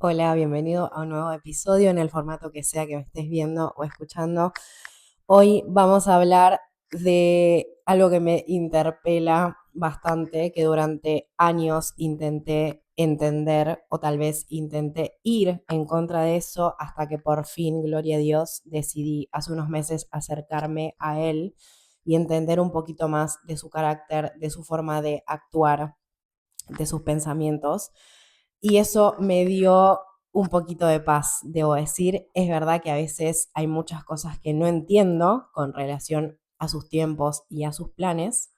Hola, bienvenido a un nuevo episodio en el formato que sea que me estés viendo o escuchando. Hoy vamos a hablar de algo que me interpela bastante, que durante años intenté entender o tal vez intenté ir en contra de eso hasta que por fin, gloria a Dios, decidí hace unos meses acercarme a él y entender un poquito más de su carácter, de su forma de actuar, de sus pensamientos. Y eso me dio un poquito de paz, debo decir. Es verdad que a veces hay muchas cosas que no entiendo con relación a sus tiempos y a sus planes,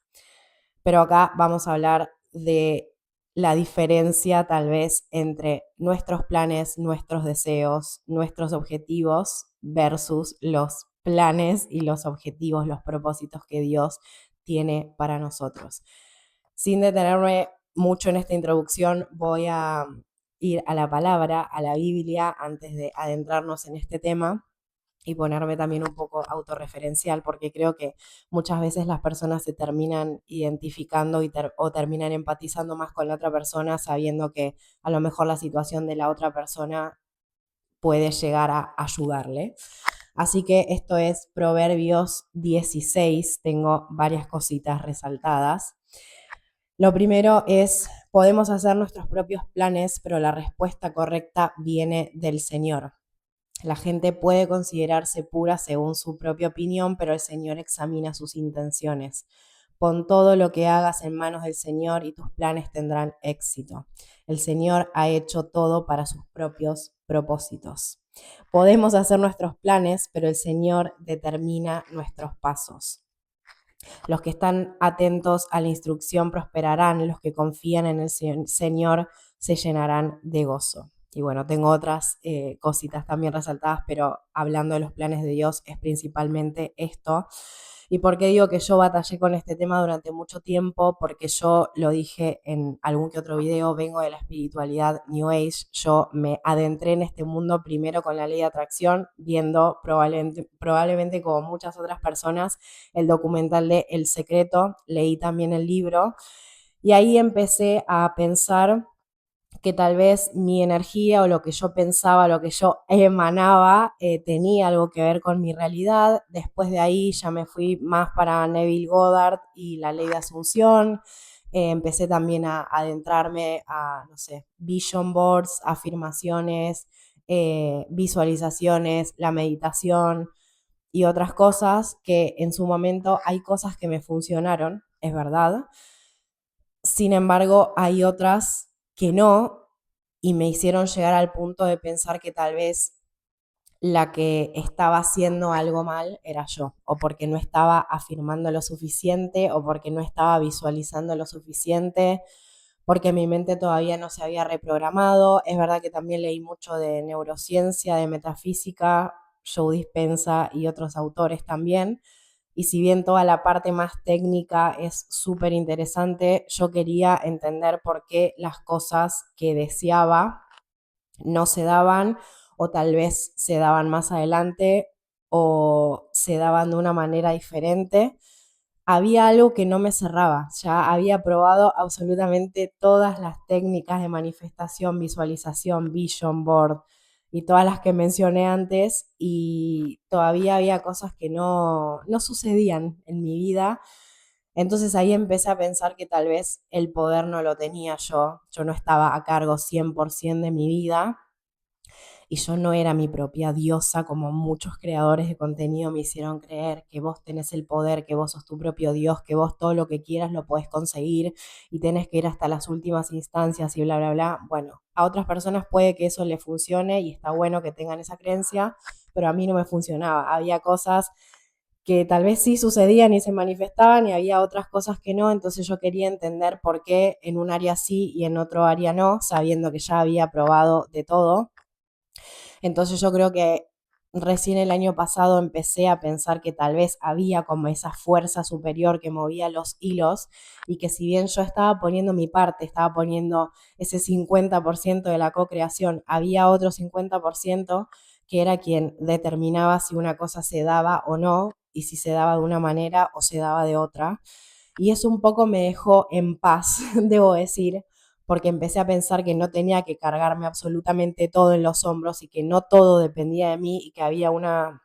pero acá vamos a hablar de la diferencia tal vez entre nuestros planes, nuestros deseos, nuestros objetivos versus los planes y los objetivos, los propósitos que Dios tiene para nosotros. Sin detenerme mucho en esta introducción, voy a ir a la palabra, a la Biblia, antes de adentrarnos en este tema y ponerme también un poco autorreferencial, porque creo que muchas veces las personas se terminan identificando o terminan empatizando más con la otra persona, sabiendo que a lo mejor la situación de la otra persona puede llegar a ayudarle. Así que esto es Proverbios 16, tengo varias cositas resaltadas. Lo primero es, podemos hacer nuestros propios planes, pero la respuesta correcta viene del Señor. La gente puede considerarse pura según su propia opinión, pero el Señor examina sus intenciones. Pon todo lo que hagas en manos del Señor y tus planes tendrán éxito. El Señor ha hecho todo para sus propios propósitos. Podemos hacer nuestros planes, pero el Señor determina nuestros pasos. Los que están atentos a la instrucción prosperarán, los que confían en el Señor se llenarán de gozo. Y bueno, tengo otras cositas también resaltadas, pero hablando de los planes de Dios es principalmente esto. ¿Y por qué digo que yo batallé con este tema durante mucho tiempo? Porque yo lo dije en algún que otro video, vengo de la espiritualidad New Age, yo me adentré en este mundo primero con la ley de atracción, viendo probablemente como muchas otras personas el documental de El Secreto, leí también el libro y ahí empecé a pensar que tal vez mi energía o lo que yo pensaba, lo que yo emanaba, tenía algo que ver con mi realidad. Después de ahí ya me fui más para Neville Goddard y la ley de Asunción. Empecé también a adentrarme a, no sé, vision boards, afirmaciones, visualizaciones, la meditación y otras cosas que en su momento hay cosas que me funcionaron, es verdad. Sin embargo, hay otras que no y me hicieron llegar al punto de pensar que tal vez la que estaba haciendo algo mal era yo, o porque no estaba afirmando lo suficiente, o porque no estaba visualizando lo suficiente, porque mi mente todavía no se había reprogramado. Es verdad que también leí mucho de neurociencia, de metafísica, Joe Dispenza y otros autores también. Y si bien toda la parte más técnica es súper interesante, yo quería entender por qué las cosas que deseaba no se daban o tal vez se daban más adelante o se daban de una manera diferente. Había algo que no me cerraba, ya había probado absolutamente todas las técnicas de manifestación, visualización, vision board y todas las que mencioné antes y todavía había cosas que no sucedían en mi vida. Entonces ahí empecé a pensar que tal vez el poder no lo tenía yo no estaba a cargo 100% de mi vida y yo no era mi propia diosa como muchos creadores de contenido me hicieron creer, que vos tenés el poder, que vos sos tu propio Dios, que vos todo lo que quieras lo podés conseguir y tenés que ir hasta las últimas instancias y bla, bla, bla. Bueno, a otras personas puede que eso les funcione y está bueno que tengan esa creencia, pero a mí no me funcionaba. Había cosas que tal vez sí sucedían y se manifestaban y había otras cosas que no, entonces yo quería entender por qué en un área sí y en otro área no, sabiendo que ya había probado de todo. Entonces yo creo que recién el año pasado empecé a pensar que tal vez había como esa fuerza superior que movía los hilos y que si bien yo estaba poniendo mi parte, estaba poniendo ese 50% de la co-creación, había otro 50% que era quien determinaba si una cosa se daba o no y si se daba de una manera o se daba de otra. Y eso un poco me dejó en paz, debo decir, porque empecé a pensar que no tenía que cargarme absolutamente todo en los hombros y que no todo dependía de mí y que había una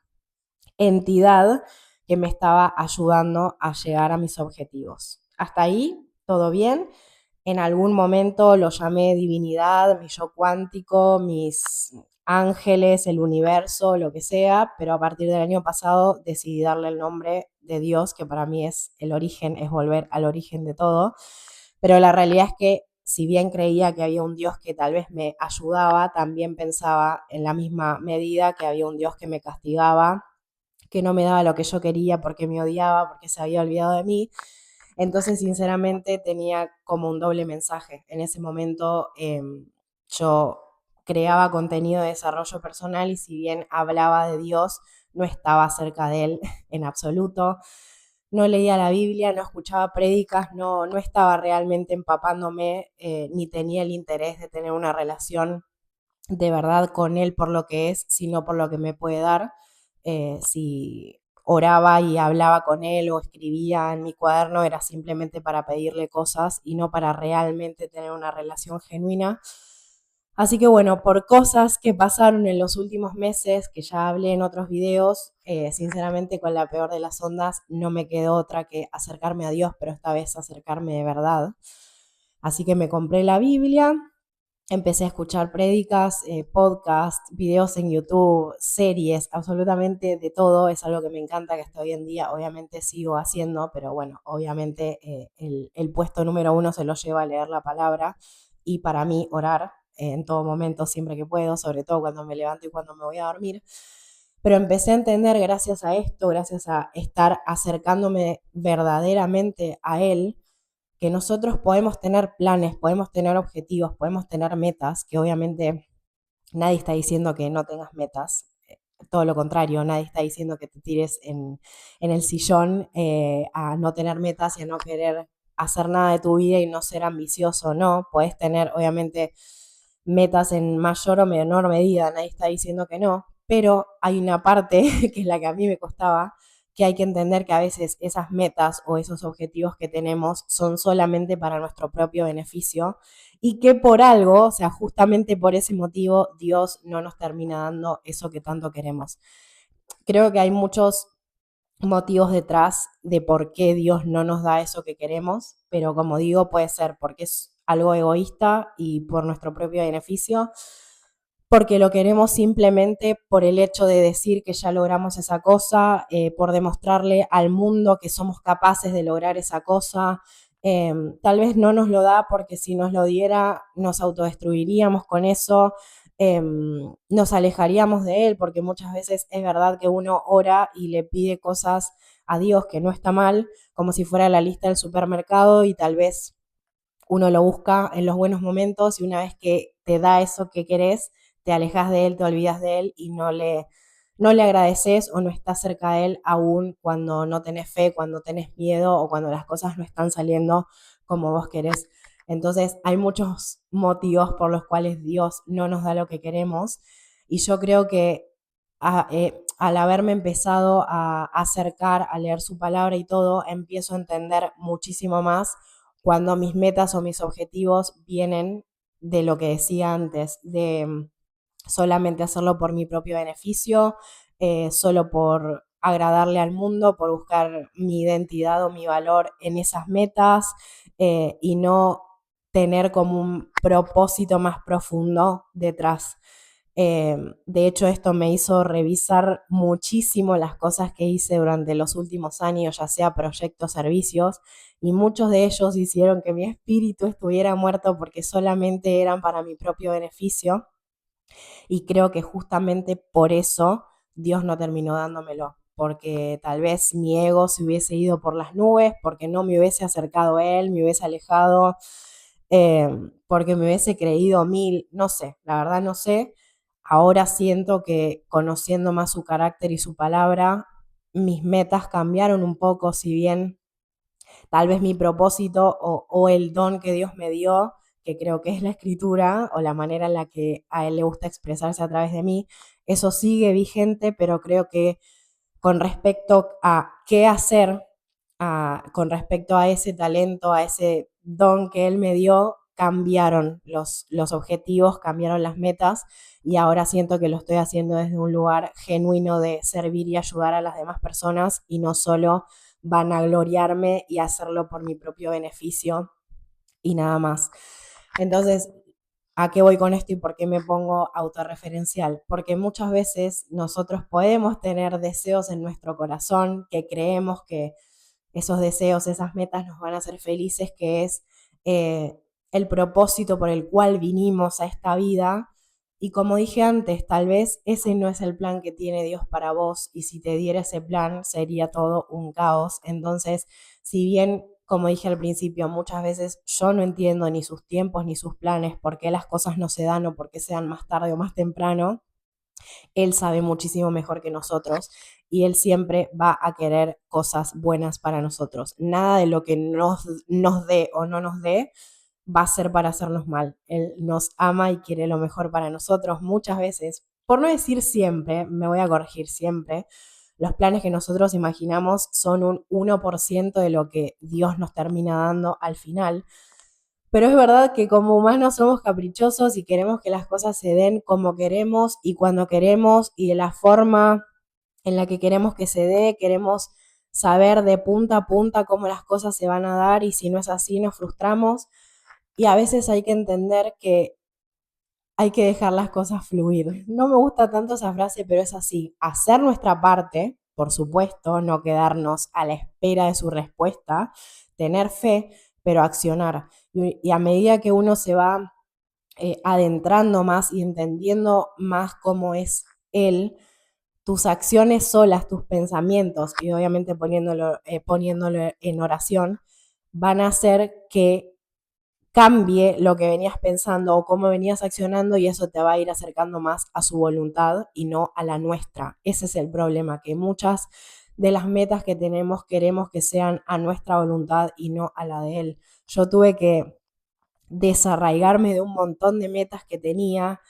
entidad que me estaba ayudando a llegar a mis objetivos. Hasta ahí, todo bien. En algún momento lo llamé divinidad, mi yo cuántico, mis ángeles, el universo, lo que sea, pero a partir del año pasado decidí darle el nombre de Dios, que para mí es el origen, es volver al origen de todo. Pero la realidad es que si bien creía que había un Dios que tal vez me ayudaba, también pensaba en la misma medida que había un Dios que me castigaba, que no me daba lo que yo quería porque me odiaba, porque se había olvidado de mí. Entonces, sinceramente, tenía como un doble mensaje. En ese momento yo creaba contenido de desarrollo personal y si bien hablaba de Dios, no estaba cerca de él en absoluto. No leía la Biblia, no escuchaba prédicas, no estaba realmente empapándome, ni tenía el interés de tener una relación de verdad con él por lo que es, sino por lo que me puede dar. Si oraba y hablaba con él o escribía en mi cuaderno, era simplemente para pedirle cosas y no para realmente tener una relación genuina. Así que bueno, por cosas que pasaron en los últimos meses, que ya hablé en otros videos, sinceramente con la peor de las ondas no me quedó otra que acercarme a Dios, pero esta vez acercarme de verdad. Así que me compré la Biblia, empecé a escuchar prédicas, podcasts, videos en YouTube, series, absolutamente de todo. Es algo que me encanta, que hasta hoy en día obviamente sigo haciendo, pero bueno, obviamente el puesto número uno se lo lleva a leer la palabra y para mí orar en todo momento, siempre que puedo, sobre todo cuando me levanto y cuando me voy a dormir. Pero empecé a entender gracias a esto, gracias a estar acercándome verdaderamente a Él, que nosotros podemos tener planes, podemos tener objetivos, podemos tener metas, que obviamente nadie está diciendo que no tengas metas, todo lo contrario, nadie está diciendo que te tires en el sillón a no tener metas y a no querer hacer nada de tu vida y no ser ambicioso, no, puedes tener obviamente metas en mayor o menor medida, nadie está diciendo que no, pero hay una parte que es la que a mí me costaba, que hay que entender que a veces esas metas o esos objetivos que tenemos son solamente para nuestro propio beneficio y que por algo, o sea, justamente por ese motivo, Dios no nos termina dando eso que tanto queremos. Creo que hay muchos motivos detrás de por qué Dios no nos da eso que queremos, pero como digo, puede ser porque es algo egoísta y por nuestro propio beneficio, porque lo queremos simplemente por el hecho de decir que ya logramos esa cosa, por demostrarle al mundo que somos capaces de lograr esa cosa. Tal vez no nos lo da porque si nos lo diera nos autodestruiríamos con eso, nos alejaríamos de él porque muchas veces es verdad que uno ora y le pide cosas a Dios que no está mal, como si fuera la lista del supermercado y tal vez uno lo busca en los buenos momentos y una vez que te da eso que querés, te alejas de él, te olvidas de él y no le agradeces o no estás cerca de él aún cuando no tenés fe, cuando tenés miedo o cuando las cosas no están saliendo como vos querés. Entonces hay muchos motivos por los cuales Dios no nos da lo que queremos y yo creo que al haberme empezado a acercar, a leer su palabra y todo, empiezo a entender muchísimo más cuando mis metas o mis objetivos vienen de lo que decía antes, de solamente hacerlo por mi propio beneficio, solo por agradarle al mundo, por buscar mi identidad o mi valor en esas metas y no tener como un propósito más profundo detrás. De hecho, esto me hizo revisar muchísimo las cosas que hice durante los últimos años, ya sea proyectos, servicios, y muchos de ellos hicieron que mi espíritu estuviera muerto porque solamente eran para mi propio beneficio y creo que justamente por eso Dios no terminó dándomelo, porque tal vez mi ego se hubiese ido por las nubes, porque no me hubiese acercado a Él, me hubiese alejado, eh, porque me hubiese creído mil, no sé, la verdad no sé. Ahora siento que conociendo más su carácter y su palabra, mis metas cambiaron un poco, si bien tal vez mi propósito o el don que Dios me dio, que creo que es la escritura o la manera en la que a Él le gusta expresarse a través de mí, eso sigue vigente, pero creo que con respecto a qué hacer, con respecto a ese talento, a ese don que Él me dio, cambiaron los objetivos, cambiaron las metas y ahora siento que lo estoy haciendo desde un lugar genuino de servir y ayudar a las demás personas y no solo vanagloriarme y hacerlo por mi propio beneficio y nada más. Entonces, ¿a qué voy con esto y por qué me pongo autorreferencial? Porque muchas veces nosotros podemos tener deseos en nuestro corazón que creemos que esos deseos, esas metas nos van a hacer felices, que es eh, el propósito por el cual vinimos a esta vida. Y como dije antes, tal vez ese no es el plan que tiene Dios para vos y si te diera ese plan sería todo un caos. Entonces, si bien, como dije al principio, muchas veces yo no entiendo ni sus tiempos ni sus planes, por qué las cosas no se dan o por qué sean más tarde o más temprano, Él sabe muchísimo mejor que nosotros y Él siempre va a querer cosas buenas para nosotros. Nada de lo que nos dé o no nos dé va a ser para hacernos mal. Él nos ama y quiere lo mejor para nosotros muchas veces. Por no decir siempre, me voy a corregir siempre, los planes que nosotros imaginamos son un 1% de lo que Dios nos termina dando al final. Pero es verdad que como humanos somos caprichosos y queremos que las cosas se den como queremos y cuando queremos y de la forma en la que queremos que se dé, queremos saber de punta a punta cómo las cosas se van a dar y si no es así nos frustramos y a veces hay que entender que hay que dejar las cosas fluir. No me gusta tanto esa frase, pero es así. Hacer nuestra parte, por supuesto, no quedarnos a la espera de su respuesta, tener fe, pero accionar. Y a medida que uno se va adentrando más y entendiendo más cómo es él, tus acciones solas, tus pensamientos, y obviamente poniéndolo en oración, van a hacer que cambie lo que venías pensando o cómo venías accionando y eso te va a ir acercando más a su voluntad y no a la nuestra. Ese es el problema, que muchas de las metas que tenemos queremos que sean a nuestra voluntad y no a la de él. Yo tuve que desarraigarme de un montón de metas que tenía,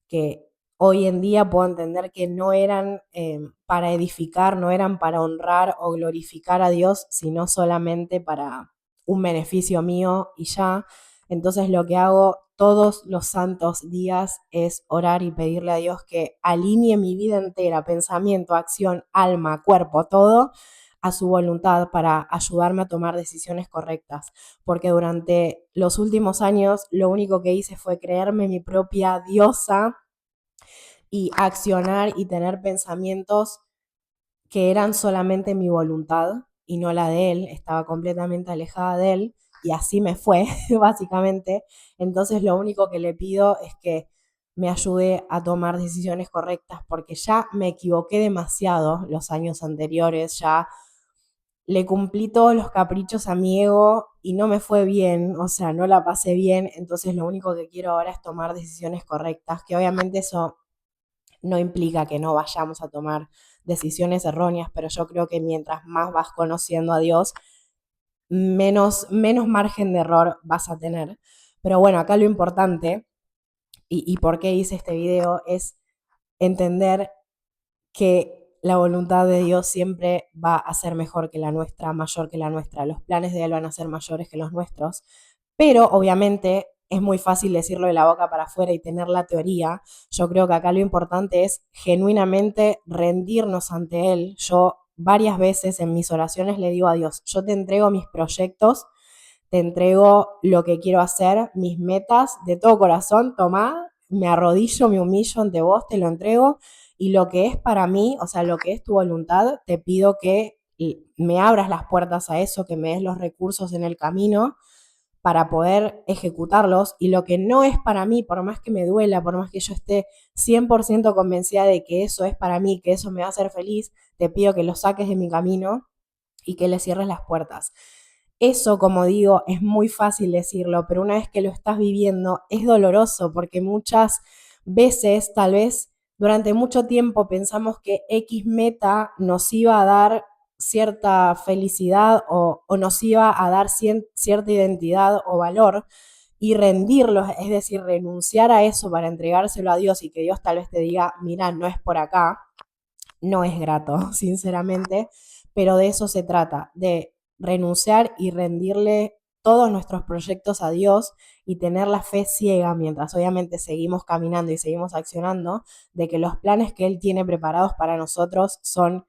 que hoy en día puedo entender que no eran para edificar, no eran para honrar o glorificar a Dios, sino solamente para un beneficio mío y ya. Entonces lo que hago todos los santos días es orar y pedirle a Dios que alinee mi vida entera, pensamiento, acción, alma, cuerpo, todo a su voluntad para ayudarme a tomar decisiones correctas, porque durante los últimos años lo único que hice fue creerme mi propia diosa y accionar y tener pensamientos que eran solamente mi voluntad y no la de él, estaba completamente alejada de él y así me fue, básicamente. Entonces lo único que le pido es que me ayude a tomar decisiones correctas porque ya me equivoqué demasiado los años anteriores, ya le cumplí todos los caprichos a mi ego y no me fue bien, o sea, no la pasé bien, entonces lo único que quiero ahora es tomar decisiones correctas, que obviamente eso no implica que no vayamos a tomar decisiones erróneas, pero yo creo que mientras más vas conociendo a Dios, menos margen de error vas a tener. Pero bueno, acá lo importante, y por qué hice este video, es entender que la voluntad de Dios siempre va a ser mejor que la nuestra, mayor que la nuestra. Los planes de Él van a ser mayores que los nuestros, pero obviamente es muy fácil decirlo de la boca para afuera y tener la teoría. Yo creo que acá lo importante es genuinamente rendirnos ante Él. Yo varias veces en mis oraciones le digo a Dios, yo te entrego mis proyectos, te entrego lo que quiero hacer, mis metas de todo corazón, tomá, me arrodillo, me humillo ante vos, te lo entrego y lo que es para mí, o sea, lo que es tu voluntad, te pido que me abras las puertas a eso, que me des los recursos en el camino para poder ejecutarlos y lo que no es para mí, por más que me duela, por más que yo esté 100% convencida de que eso es para mí, que eso me va a hacer feliz, te pido que lo saques de mi camino y que le cierres las puertas. Eso, como digo, es muy fácil decirlo, pero una vez que lo estás viviendo es doloroso porque muchas veces, tal vez durante mucho tiempo pensamos que X meta nos iba a dar cierta felicidad o nos iba a dar cierta identidad o valor y rendirlos, es decir, renunciar a eso para entregárselo a Dios y que Dios tal vez te diga, mira, no es por acá, no es grato, sinceramente, pero de eso se trata, de renunciar y rendirle todos nuestros proyectos a Dios y tener la fe ciega mientras obviamente seguimos caminando y seguimos accionando, de que los planes que Él tiene preparados para nosotros son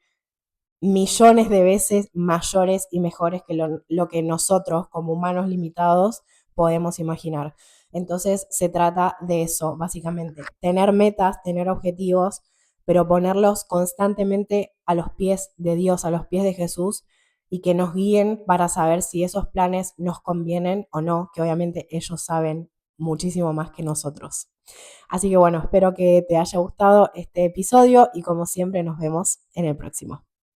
millones de veces mayores y mejores que lo que nosotros como humanos limitados podemos imaginar. Entonces se trata de eso, básicamente, tener metas, tener objetivos, pero ponerlos constantemente a los pies de Dios, a los pies de Jesús, y que nos guíen para saber si esos planes nos convienen o no, que obviamente ellos saben muchísimo más que nosotros. Así que bueno, espero que te haya gustado este episodio y como siempre nos vemos en el próximo.